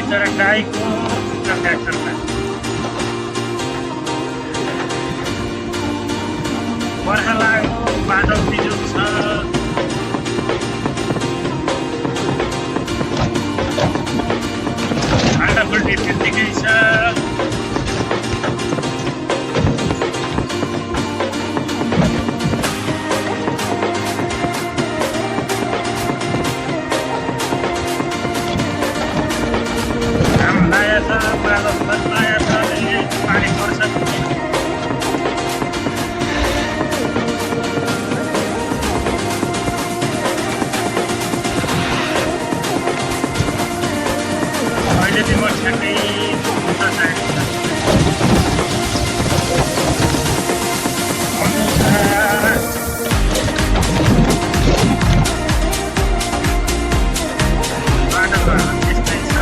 तर गाईको ट्र्याक्टरमा बर्खा लाग्यो, बाटो बिजुक छ, फाल्टाफुल्टी त्यत्तिकै छ। घाम लागेको छ, बादल लागेको छ, पानी पर्छ। अहिले चाहिँ म ठ्याक्कै उता साइड बाटोमा त्यस्तै छ।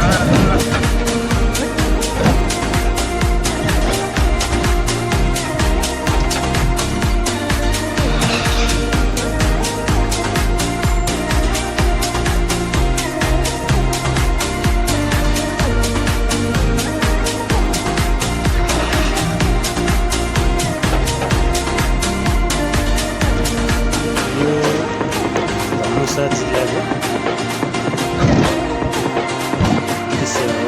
धनुषा जिल्लाको दृश्य हो।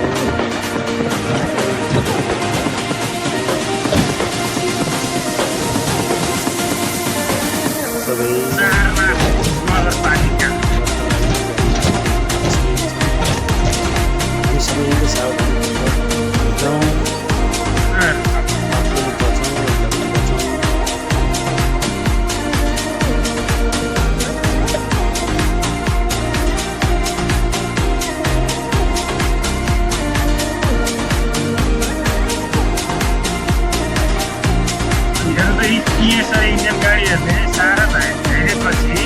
सबै चारमा नगरपालिका हामी सबैले सावधानी जाउँ, आफूले बचाउँ, यसलाई बचाउँ। इन्डियन गाडीहरूले सारा हेरेपछि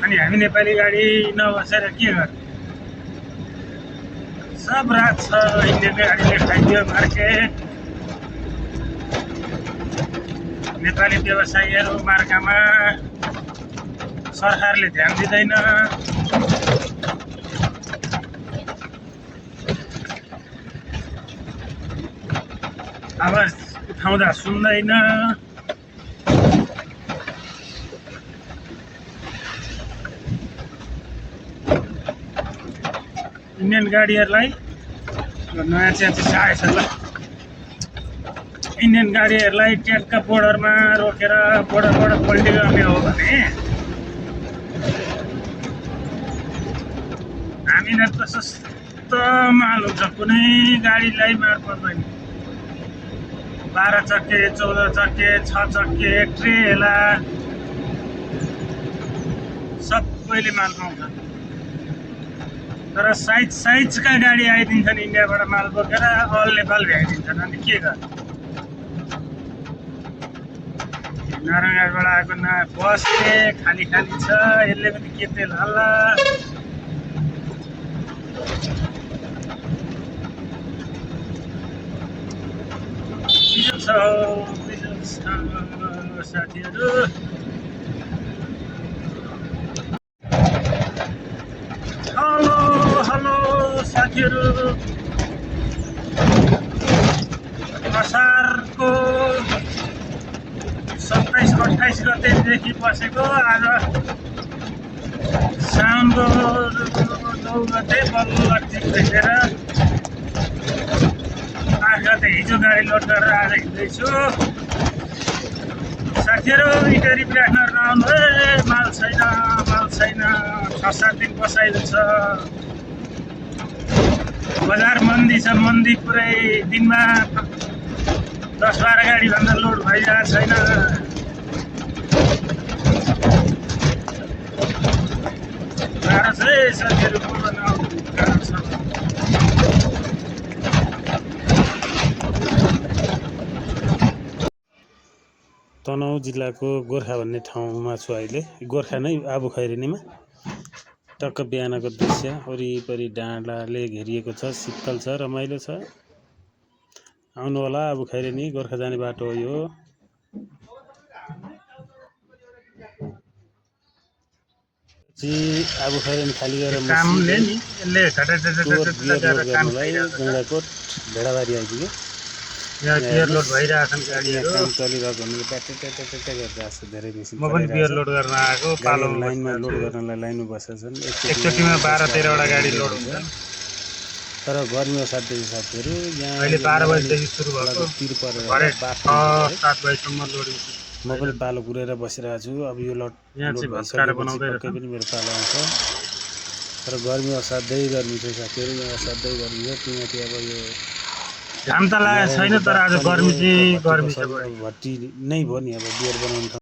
अनि हामी नेपाली गाडी नबसेर के गर्ने? सब रात छ, इन्डियन गाडीले खाइदियो मार्केट। नेपाली व्यवसायीहरू मार्कामा सरकारले ध्यान दिँदैन। आवाज उठाउँदा सुन्दैन। इन्डियन गाडीहरूलाई नयाँ चाहिँ आएछ ल। इन्डियन गाडीहरूलाई ट्याक्क बोर्डरमा रोकेर बोर्डरबाट पल्टी गर्ने हो भने हामीलाई त सस्तो माल हुन्छ, कुनै गाडीलाई मार पर्दैन। 12 चक्के, 14 चक्के, 6 चक्के, ट्रेला सबैले माल पाउँछ। तर साइजका गाडी आइदिन्छन् इन्डियाबाट माल बोकेर, अल नेपाल भ्याइदिन्छन्। अनि के गर्ने? नारायणगढबाट आएको न बसले खाली खाली छ, यसले पनि के तेल हाल्ला। बिजुक छ, बिजुक छ साथीहरू। हेलो हेलो साथीहरू, असारको 27-28 गतेदेखि बसेको, आज साउनको 9 गते बल्ल ठिक भेटेर 8 गते हिजो गाडी लोड गरेर आज हिँड्दैछु। साथीहरू इटरी राख्न नआउनु है, माल छैन, माल छैन। 6-7 दिन बसाइलो छ। बजार मन्दी छ, मन्दी पुरै। दिनमा 10-12 गाडी भन्दा लोड भइरहेको छैन। गाह्रो छ है साथीहरू, बोल्न नआउनु गाह्रो छ। तनहुँ जिल्लाको गोर्खा भन्ने ठाउँमा छु अहिले। गोर्खा नै आबुखैरेनीमा। टक्क बिहानको दृश्य, वरिपरि डाँडाले घेरिएको छ, शीतल छ, रमाइलो छ। आउनु होला आबुखैरेनी, गोर्खा जाने बाटो हो यो। चाहिँ आबु खैरेनी खाली गरेर कामले नि यसले टोर बियर लोड गरेर काम गर्नलाई गरिरहेको छ। गैँडाकोट भेडाबारी आइपुग्यो। यहाँ बियर लोड भइरहेछन् यहाँ गाडीहरू। काम चलिरहेको हुनुको ट्याट्याट्याट्याट्याट्या गरिरहेको छ, धेरै मेसिन म पनि बियर लोड गर्न आएको गाडीहरू पालोमा लाइनमा लोड बसिरहेको छु। गर्नलाई लाइनमा बसेका छन्। एकचोटिमा 12-13 वटा गाडी लोड हुन्छ। तर गर्मी असाध्यै साथीहरू यहाँ अहिले 12 बजेदेखि सुरु भएको तिर परेर भरे बाफ्लो 6-7 बजेसम्म लोडिङ। म पनि पालो पुरेर बसिरहेको छु। अब यो लोड यहाँ लोड चाहिँ भत्काएर भइसकेपछि बनाउँदै पक्कै रहेछन्। पनि मेरो पालो आउँछ। तर गर्मी असाध्यै गर्मी छ साथीहरू, यहाँ असाध्यै गर्मी छ। किनकि अब यो घाम त लागेको छैन, तर आज गर्मी चाहिँ गर्मी छ बढी। भट्टी नै भयो नि अब बियर बनाउनु